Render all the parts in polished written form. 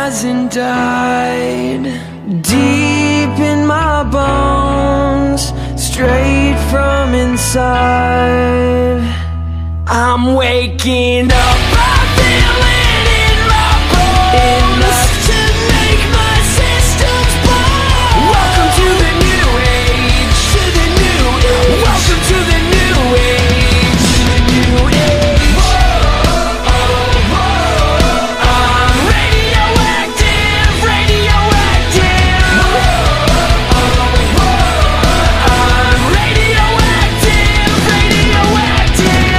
hasn't died. Deep in my bones, straight from inside, I'm waking up, I feel it in my bones. Enough to make my systems blow. Welcome to the new age, to the new age. Welcome to the new age, to the new age. I'm radioactive, radioactive. I'm radioactive, radioactive.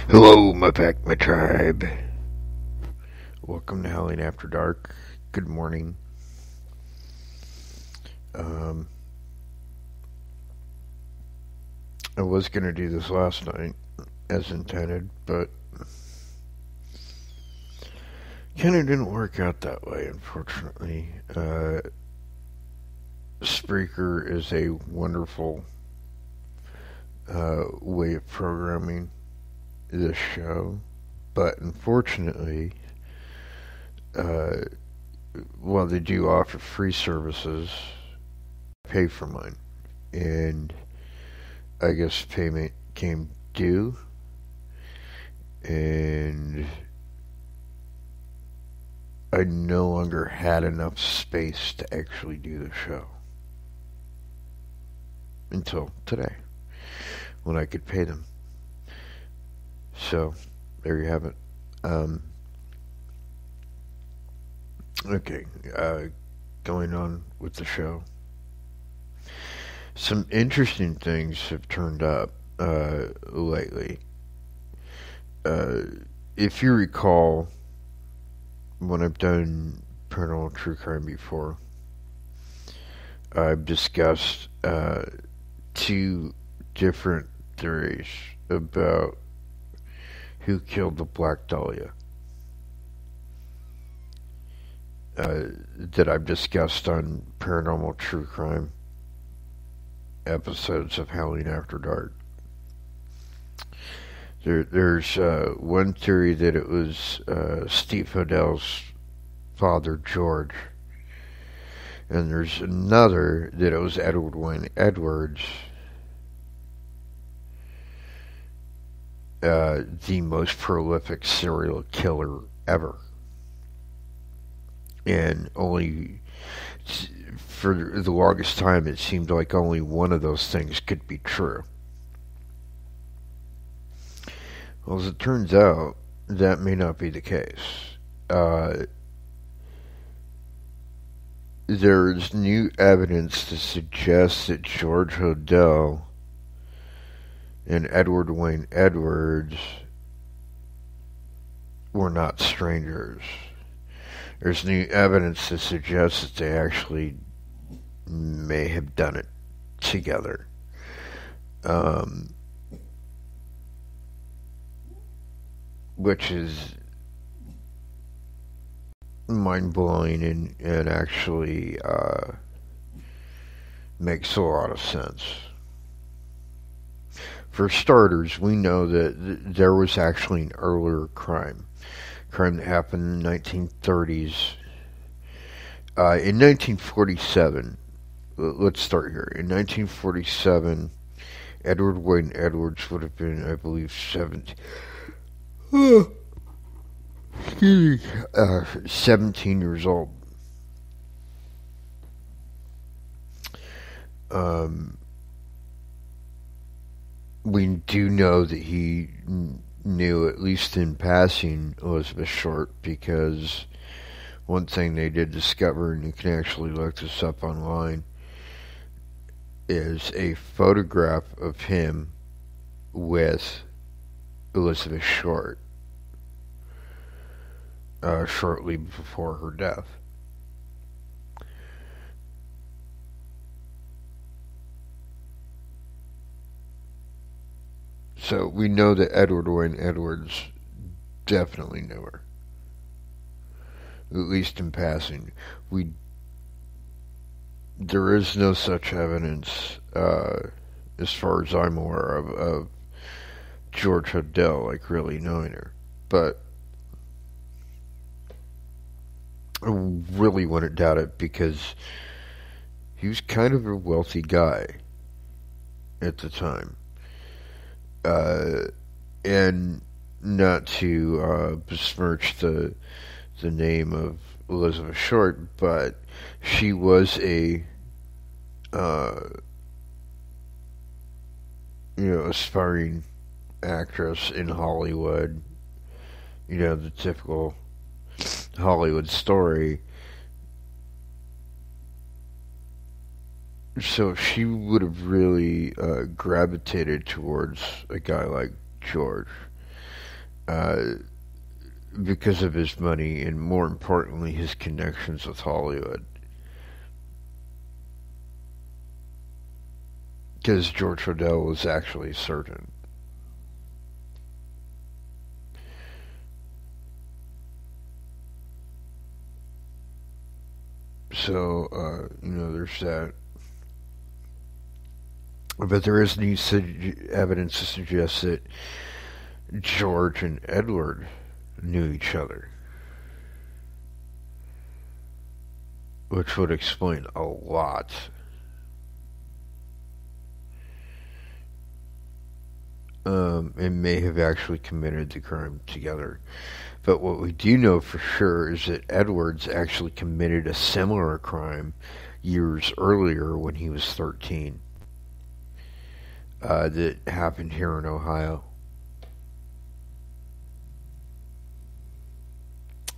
Hello, my pack, my tribe. Welcome to Howling After Dark. Good morning. I was going to do this last night, as intended, but kind of didn't work out that way, unfortunately. Spreaker is a wonderful way of programming this show, but unfortunately, while they do offer free services, I pay for mine, and I guess payment came due, and I no longer had enough space to actually do the show until today, when I could pay them. So, there you have it. Okay, going on with the show. Some interesting things have turned up lately. If you recall, when I've done paranormal true crime before, I've discussed two different theories about who killed the Black Dahlia that I've discussed on Paranormal True Crime episodes of Howling After Dark. There's one theory that it was Steve Hodell's father, George, and there's another that it was Edward Wayne Edwards, the most prolific serial killer ever. And only, for the longest time, it seemed like only one of those things could be true. Well, as it turns out, that may not be the case. There's new evidence to suggest that George Hodell and Edward Wayne Edwards were not strangers. There's new evidence to suggest that they actually may have done it together. Which is mind-blowing and actually makes a lot of sense. For starters, we know that there was actually an earlier crime that happened in the 1930s. In 1947, let's start here. In 1947, Edward Wayne Edwards would have been, I believe, 17 years old. we do know that he knew, at least in passing, Elizabeth Short, because one thing they did discover, and you can actually look this up online, is a photograph of him with Elizabeth Short shortly before her death. So we know that Edward Wayne Edwards definitely knew her, at least in passing. There is no such evidence, as far as I'm aware of George Hodel like really knowing her, but I really wouldn't doubt it because he was kind of a wealthy guy at the time. And not to besmirch the name of Elizabeth Short, but she was a aspiring actress in Hollywood. The typical Hollywood story. So she would have really gravitated towards a guy like George because of his money and, more importantly, his connections with Hollywood. Because George Hodel was actually a surgeon. So, there's that. But there is any evidence to suggest that George and Edward knew each other, which would explain a lot. And may have actually committed the crime together. But what we do know for sure is that Edwards actually committed a similar crime years earlier when he was 13. That happened here in Ohio.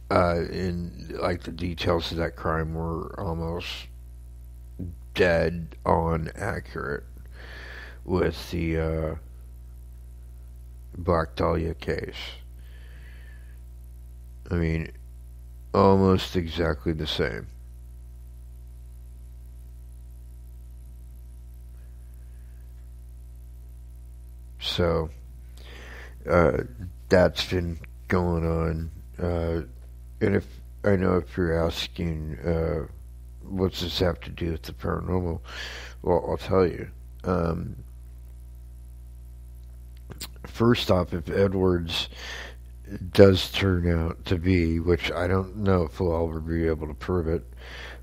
And like the details of that crime were almost dead on accurate with the Black Dahlia case. I mean, almost exactly the same. So, that's been going on. And if I know if you're asking, what's this have to do with the paranormal? Well, I'll tell you. First off, if Edwards does turn out to be, which I don't know if we'll ever be able to prove it,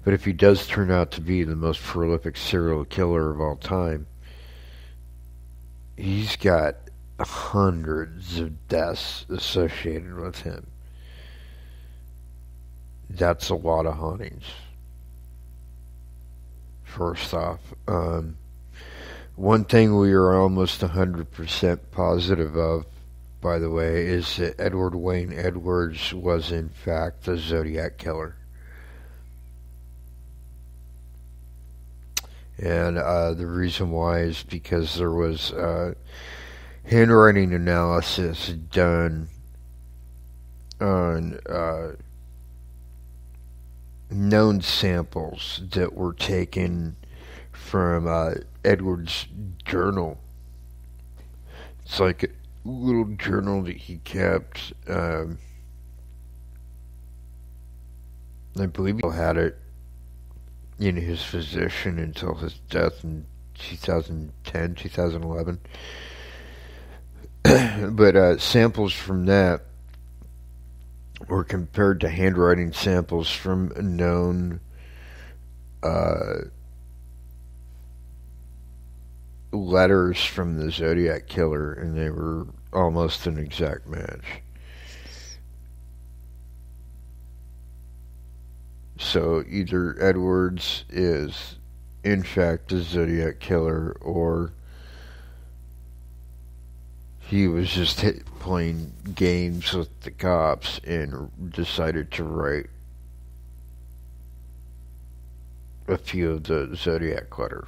but if he does turn out to be the most prolific serial killer of all time, he's got hundreds of deaths associated with him. That's a lot of hauntings. First off, one thing we are almost 100% positive of, by the way, is that Edward Wayne Edwards was in fact the Zodiac Killer. And the reason why is because there was handwriting analysis done on known samples that were taken from Edward's journal. It's like a little journal that he kept. I believe he had it in his possession until his death in 2010, 2011. But samples from that were compared to handwriting samples from known letters from the Zodiac Killer, and they were almost an exact match. So either Edwards is in fact the Zodiac Killer, or he was just playing games with the cops and decided to write a few of the Zodiac letters.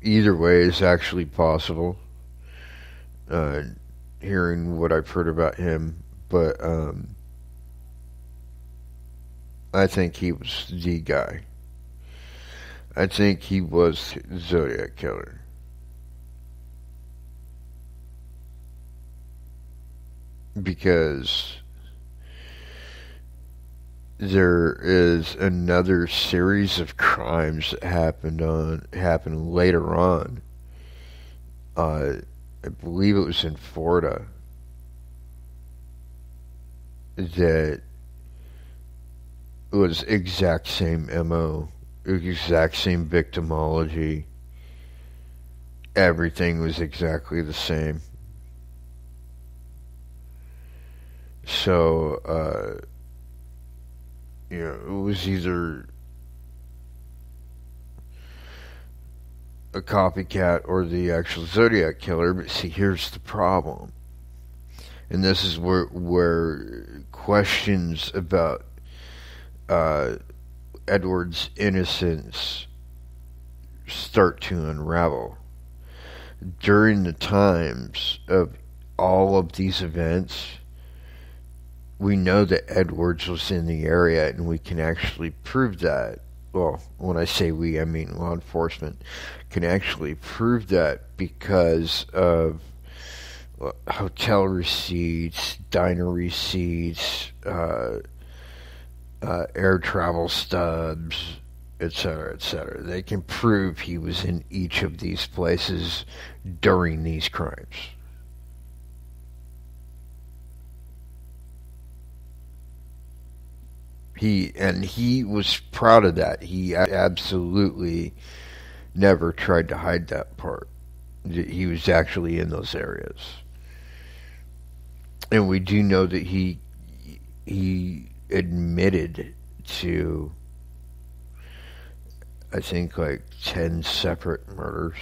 Either way is actually possible, hearing what I've heard about him, but I think he was the guy. I think he was the Zodiac Killer. Because there is another series of crimes that happened later on. I believe it was in Florida that was exact same MO, exact same victimology. Everything was exactly the same. So, it was either a copycat or the actual Zodiac Killer. But see, here's the problem. And this is where questions about Edward's innocence start to unravel. During the times of all of these events, we know that Edwards was in the area, and we can actually prove that. Well, when I say we, I mean law enforcement can actually prove that because of hotel receipts, diner receipts, air travel stubs, etc., etc. They can prove he was in each of these places during these crimes. He was proud of that. He absolutely never tried to hide that part. He was actually in those areas. And we do know that he admitted to, I think, like 10 separate murders.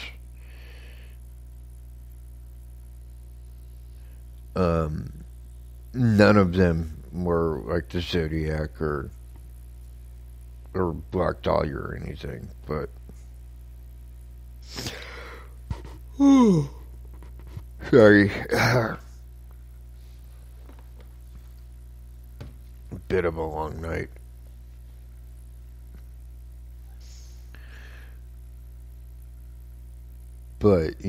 None of them were like the Zodiac or Black Dahlia or anything, but sorry, a bit of a long night. But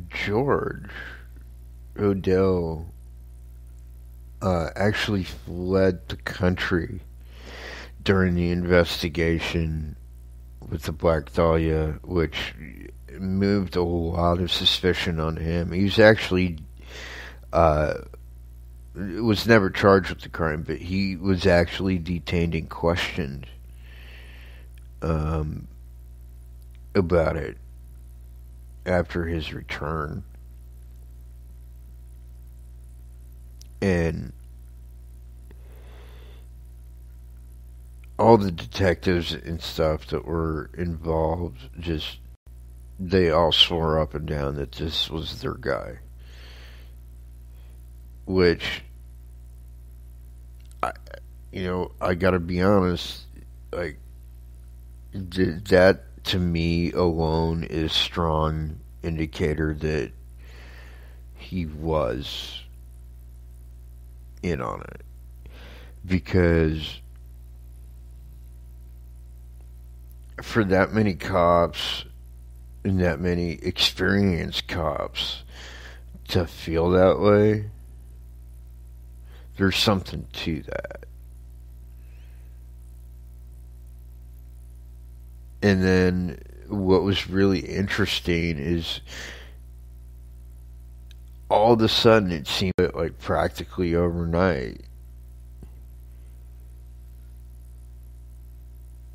George Odell actually fled the country during the investigation with the Black Dahlia, which moved a lot of suspicion on him. He was actually was never charged with the crime, but he was actually detained and questioned about it after his return. And all the detectives and stuff that were involved, they all swore up and down that this was their guy. Which, I gotta be honest, like, that to me alone is strong indicator that he was in on it. Because for that many cops and that many experienced cops to feel that way, there's something to that. And then what was really interesting is all of a sudden it seemed like practically overnight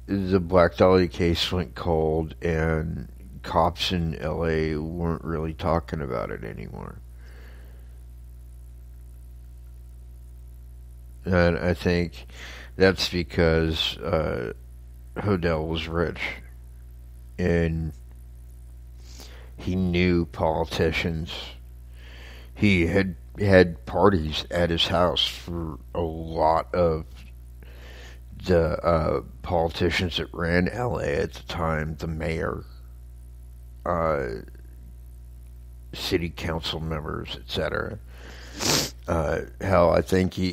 the Black Dahlia case went cold and cops in LA weren't really talking about it anymore. And I think that's because Hodel was rich. And He knew politicians. He had parties at his house for a lot of the politicians that ran LA at the time, the mayor, city council members, etc. Hell, I think he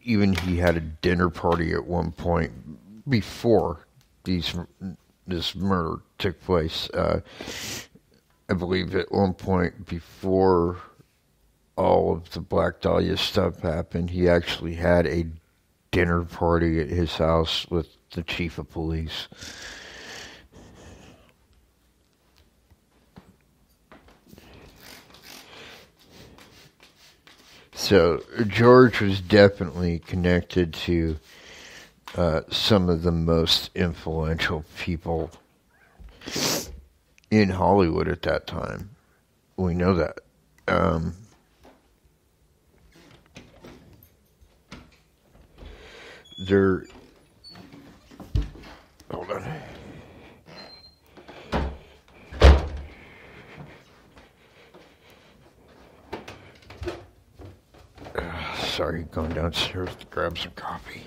even he had a dinner party at one point before this murder took place. I believe at one point before all of the Black Dahlia stuff happened, he actually had a dinner party at his house with the chief of police. So George was definitely connected to some of the most influential people in Hollywood at that time. We know that. Hold on. Sorry, going downstairs to grab some coffee.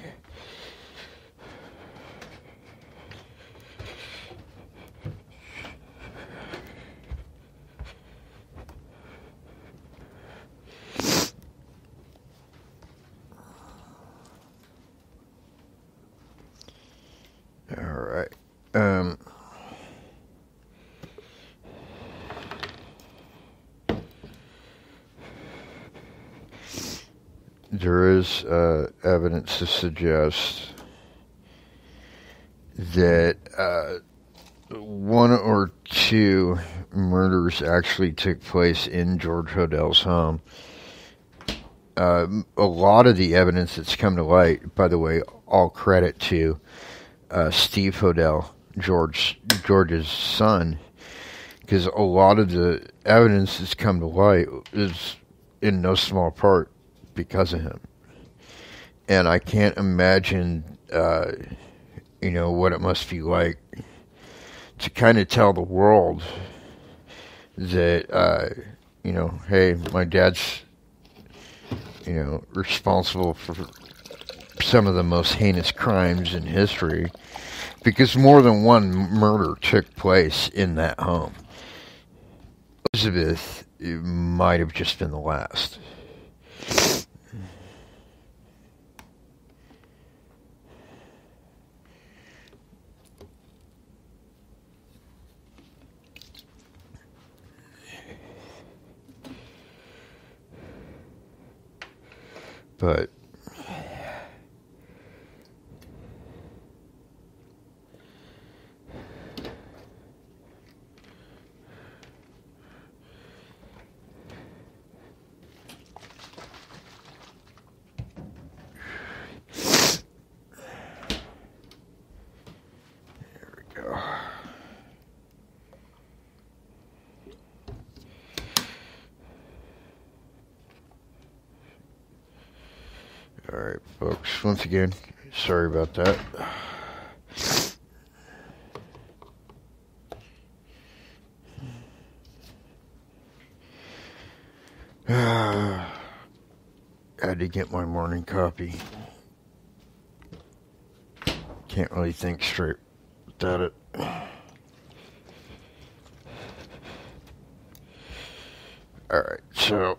All right. There is evidence to suggest that one or two murders actually took place in George Hodell's home. A lot of the evidence that's come to light, by the way, all credit to Steve Hodell, George's son, because a lot of the evidence that's come to light is in no small part because of him. And I can't imagine, what it must be like to kind of tell the world that, hey, my dad's, responsible for some of the most heinous crimes in history, because more than one murder took place in that home. Elizabeth might have just been the last. But there we go. All right, folks, once again, sorry about that. Had to get my morning coffee. Can't really think straight without it. All right, so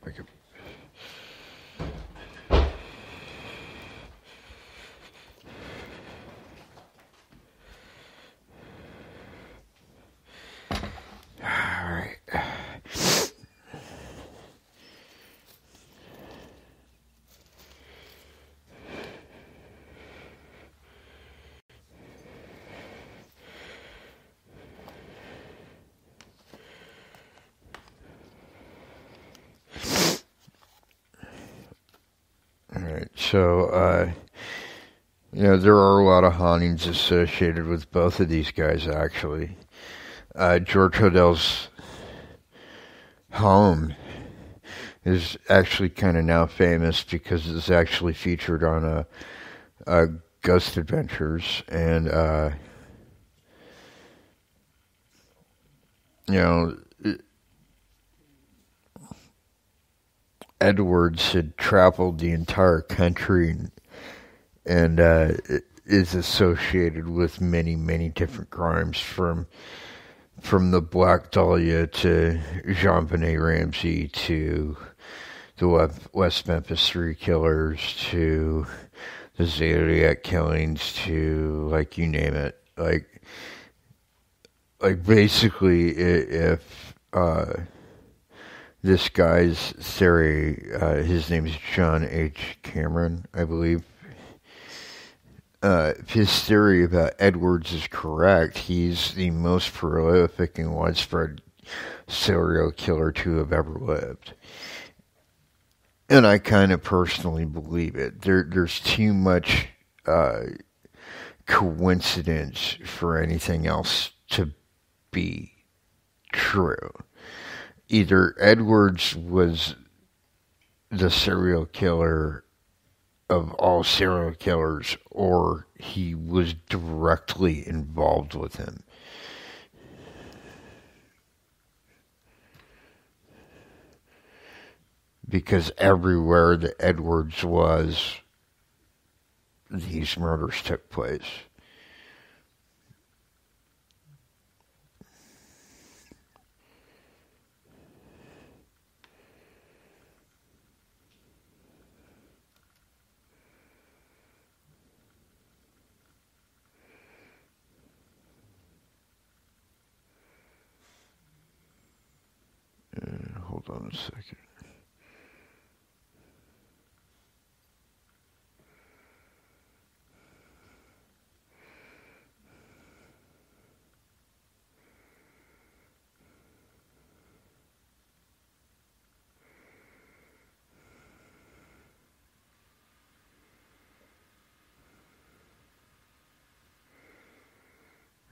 back up. All right. So, there are a lot of hauntings associated with both of these guys, actually. George Hodell's home is actually kind of now famous because it's actually featured on a Ghost Adventures, and you know, Edwards had traveled the entire country and is associated with many, many different crimes, from the Black Dahlia to Jean-Benet Ramsey to the West Memphis Three Killers to the Zodiac killings to, like, you name it. Like basically, if this guy's theory, his name is John H. Cameron, I believe. If his theory about Edwards is correct, he's the most prolific and widespread serial killer to have ever lived. And I kind of personally believe it. There's too much coincidence for anything else to be true. Either Edwards was the serial killer of all serial killers, or he was directly involved with him. Because everywhere that Edwards was, these murders took place. Hold on a second.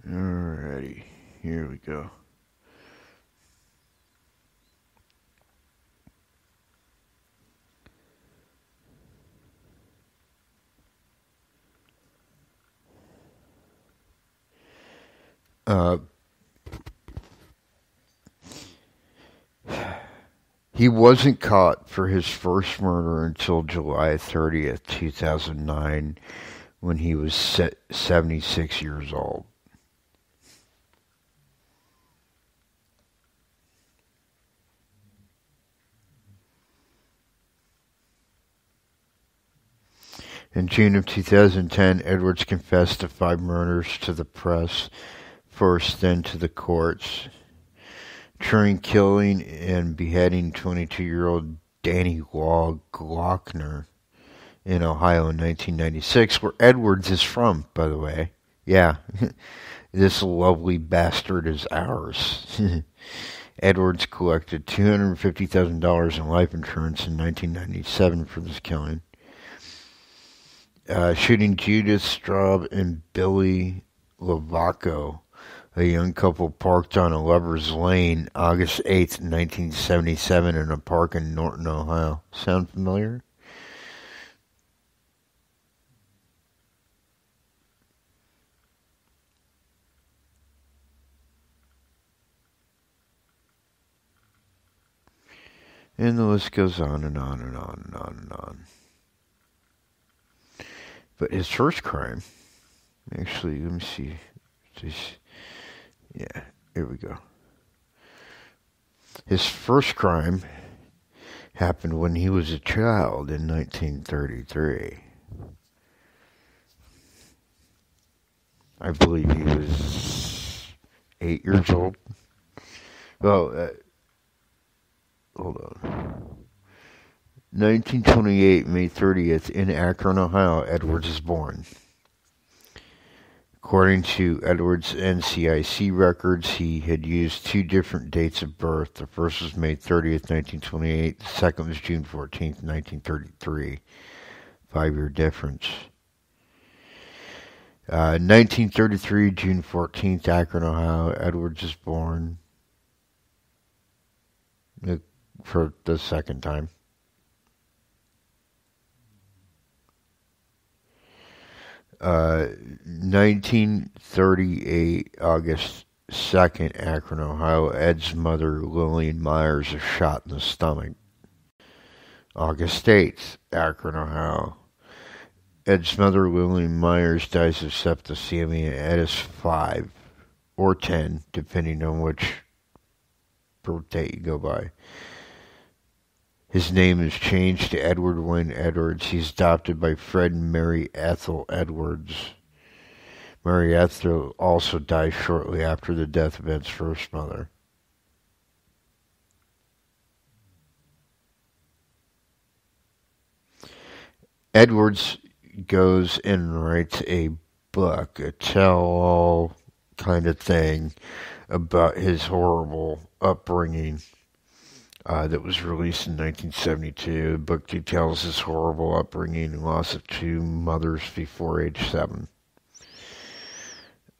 Alrighty, here we go. He wasn't caught for his first murder until July 30th, 2009, when he was 76 years old. In June of 2010, Edwards confessed to 5 murders to the press, first then to the courts, trying killing and beheading 22-year-old Danny Glockner in Ohio in 1996, where Edwards is from, by the way. Yeah, this lovely bastard is ours. Edwards collected $250,000 in life insurance in 1997 for this killing. Shooting Judith Straub and Billy Lavaco, a young couple parked on a lover's lane, August 8th, 1977, in a park in Norton, Ohio. Sound familiar? And the list goes on and on and on and on and on. But his first crime, actually, let me see. Yeah, here we go. His first crime happened when he was a child in 1933. I believe he was 8 years old. Well, hold on. 1928, May 30th, in Akron, Ohio, Edwards is born. According to Edwards' NCIC records, he had used 2 different dates of birth. The first was May 30th, 1928. The second was June 14th, 1933. 5-year difference. 1933, June 14th, Akron, Ohio, Edwards is born. for the second time. Uh, 1938, August 2nd, Akron, Ohio. Ed's mother, Lillian Myers, is shot in the stomach. August 8th, Akron, Ohio. Ed's mother, Lillian Myers, dies of septicemia. Ed is 5 or 10, depending on which birth date you go by. His name is changed to Edward Wayne Edwards. He's adopted by Fred and Mary Ethel Edwards. Mary Ethel also died shortly after the death of Ed's first mother. Edwards goes and writes a book, a tell-all kind of thing about his horrible upbringing that was released in 1972. The book details his horrible upbringing and loss of 2 mothers before age 7.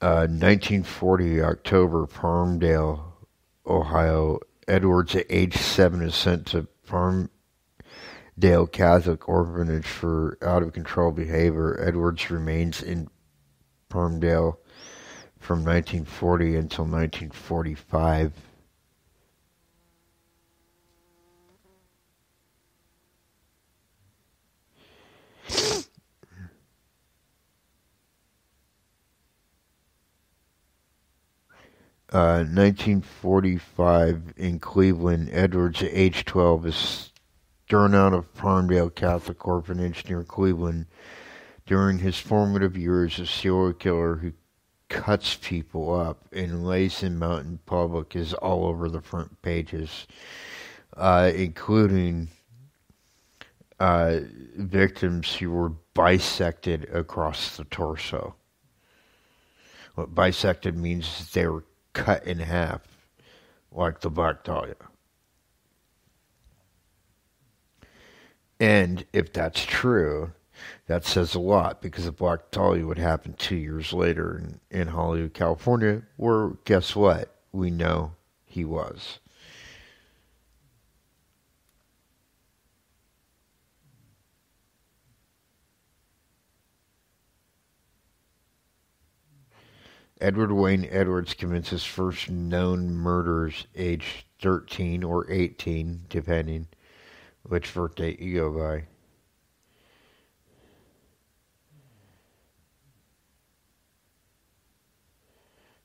1940, October, Palmdale, Ohio. Edwards, at age 7, is sent to Palmdale Catholic Orphanage for out-of-control behavior. Edwards remains in Palmdale from 1940 until 1945. Uh, 1945 in Cleveland, Edwards, at age 12, is thrown out of Palmdale Catholic Orphanage near Cleveland. During his formative years, a serial killer who cuts people up and lays them out in public is all over the front pages, including victims who were bisected across the torso. What bisected means is they were cut in half, like the Black Dahlia. And if that's true, that says a lot, because the Black Dahlia would happen 2 years later in Hollywood, California, where, guess what? We know he was. Edward Wayne Edwards commits his first known murders age 13 or 18, depending which birth date you go by.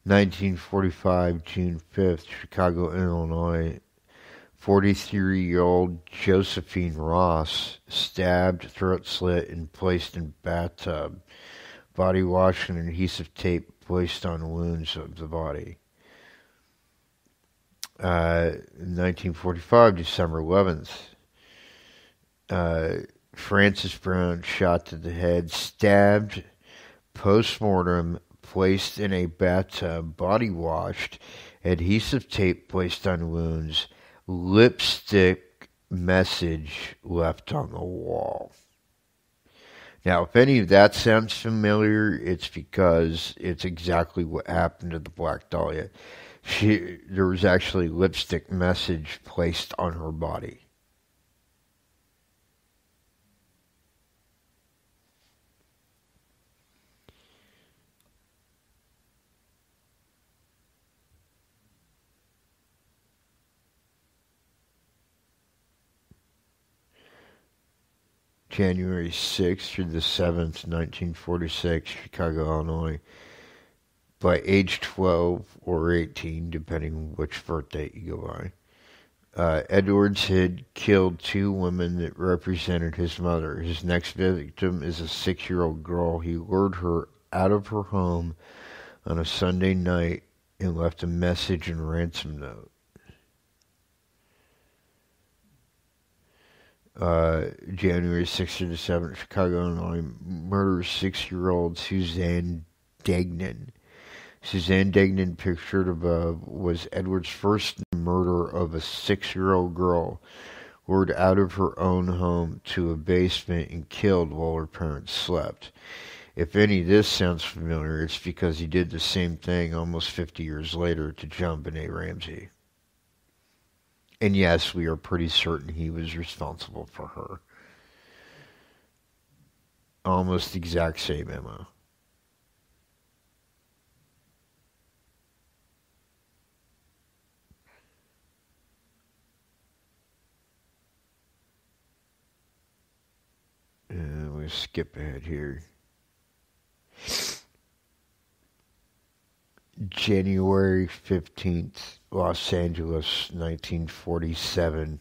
(1945) June 5th, Chicago, Illinois. 43-year-old Josephine Ross, stabbed, throat slit, and placed in bathtub. Body wash and adhesive tape placed on wounds of the body. 1945, December 11th. Frances Brown, shot to the head, stabbed, post-mortem, placed in a bathtub, body washed, adhesive tape placed on wounds, lipstick message left on the wall. Now, if any of that sounds familiar, it's because it's exactly what happened to the Black Dahlia. There was actually lipstick message placed on her body. January 6th through the 7th, 1946, Chicago, Illinois. By age 12 or 18, depending which birth date you go by, Edwards had killed 2 women that represented his mother. His next victim is a 6-year-old girl. He lured her out of her home on a Sunday night and left a message and ransom note. January 6th to the 7th, Chicago, Illinois. Murders 6-year-old Suzanne Degnan. Suzanne Degnan, pictured above, was Edwards' first murder of a 6-year-old girl, lured out of her own home to a basement and killed while her parents slept. If any of this sounds familiar, it's because he did the same thing almost 50 years later to JonBenet Ramsey. And yes, we are pretty certain he was responsible for her. Almost the exact same MO. We'll skip ahead here. January 15th, Los Angeles, 1947.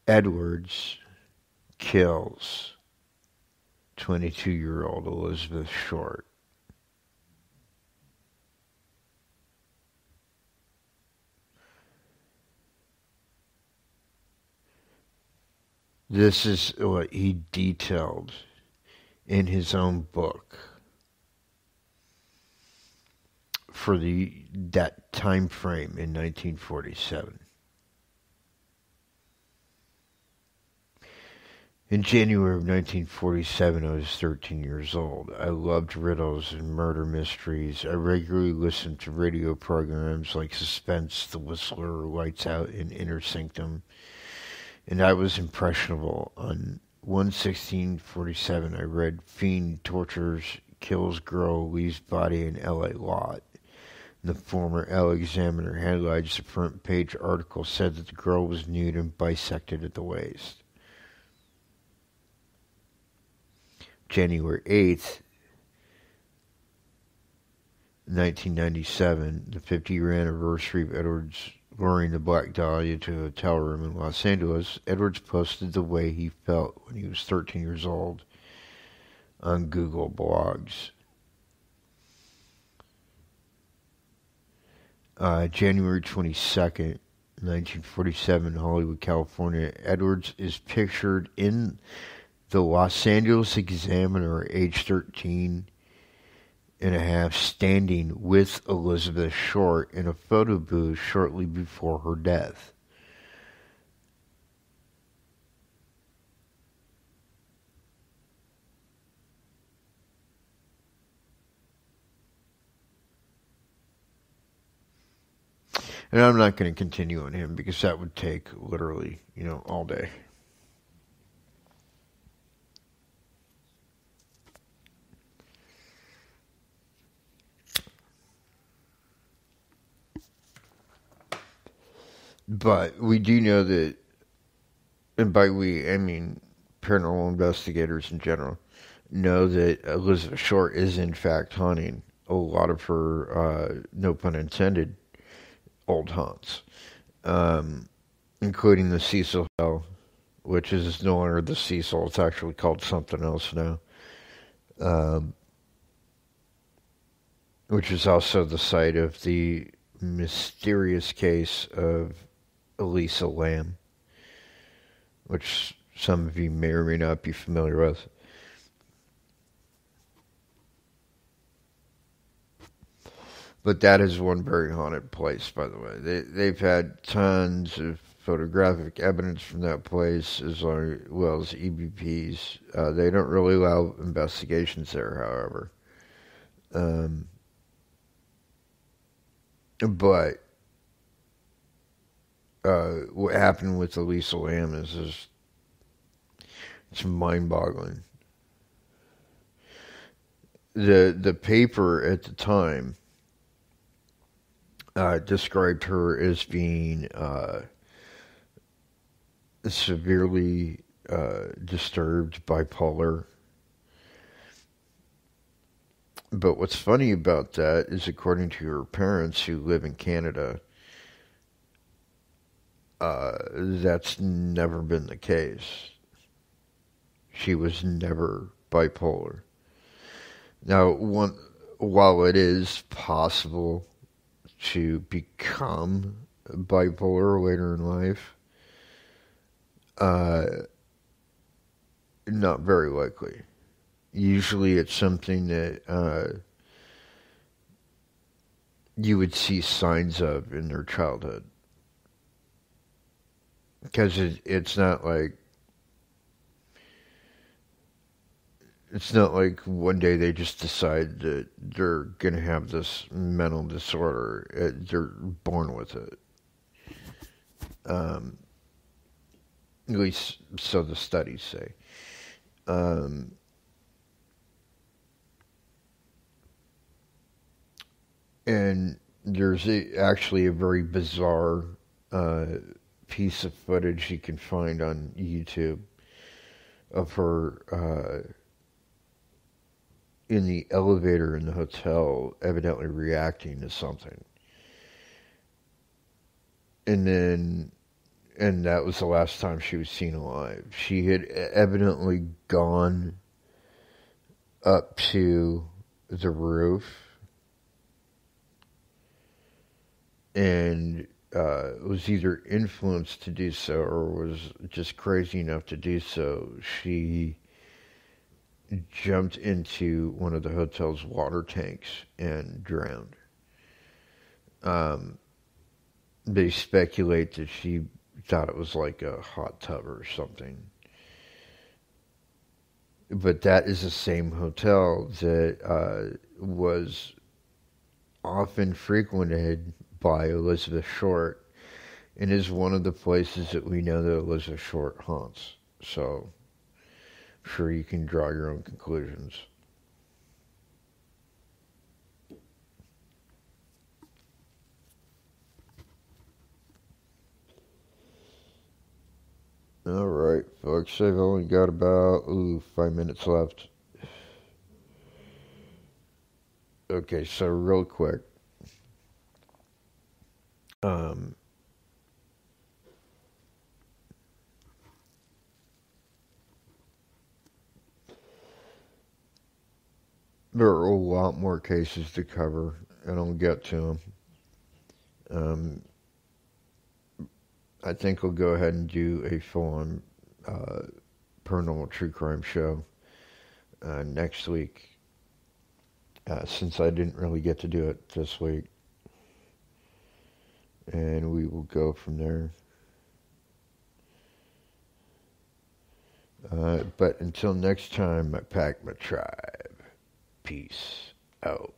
Edwards kills 22-year-old Elizabeth Short. This is what he detailed in his own book for that time frame in 1947. In January of 1947, I was 13 years old. I loved riddles and murder mysteries. I regularly listened to radio programs like Suspense, The Whistler, Lights Out, and Inner Sanctum. And I was impressionable. On 1/16/47, I read Fiend tortures, kills girl, leaves body in L.A. lot. The former L Examiner headlines the front page article said that the girl was nude and bisected at the waist. January 8th, 1997, the 50-year anniversary of Edwards luring the Black Dahlia to a hotel room in Los Angeles, Edwards posted the way he felt when he was 13 years old on Google Blogs. January 22nd, 1947, Hollywood, California. Edwards is pictured in the Los Angeles Examiner, age 13 and a half, standing with Elizabeth Short in a photo booth shortly before her death. And I'm not going to continue on him because that would take literally, all day. But we do know that, and by we, I mean paranormal investigators in general, know that Elizabeth Short is in fact haunting a lot of her, no pun intended, old haunts, including the Cecil Hotel, which is no longer the Cecil. It's actually called something else now, which is also the site of the mysterious case of Elisa Lam, which some of you may or may not be familiar with. But that is one very haunted place, by the way. They've had tons of photographic evidence from that place, as well as EVPs. They don't really allow investigations there, however. But what happened with Elisa Lam is it's mind-boggling. The paper at the time described her as being severely disturbed, bipolar. But what's funny about that is, according to her parents who live in Canada, that's never been the case. She was never bipolar. Now, while it is possible to become bipolar later in life, not very likely. Usually it's something that you would see signs of in their childhood. Because it's not like It's not like one day they just decide that they're going to have this mental disorder. They're born with it. Um, at least so the studies say. Um, and there's actually a very bizarre uh, piece of footage you can find on YouTube of her in the elevator in the hotel, evidently reacting to something. And that was the last time she was seen alive. She had evidently gone up to the roof and was either influenced to do so or was just crazy enough to do so. She jumped into one of the hotel's water tanks and drowned. Um, they speculate that she thought it was like a hot tub or something. But that is the same hotel that was often frequented by Elizabeth Short and is one of the places that we know that Elizabeth Short haunts. So, I'm sure you can draw your own conclusions. All right, folks, I've only got about 5 minutes left. Okay, so real quick. Um, there are a lot more cases to cover, and I'll get to them. I think I'll go ahead and do a full-on paranormal true crime show next week, since I didn't really get to do it this week. And we will go from there. But until next time, I pack my tribe. Peace out.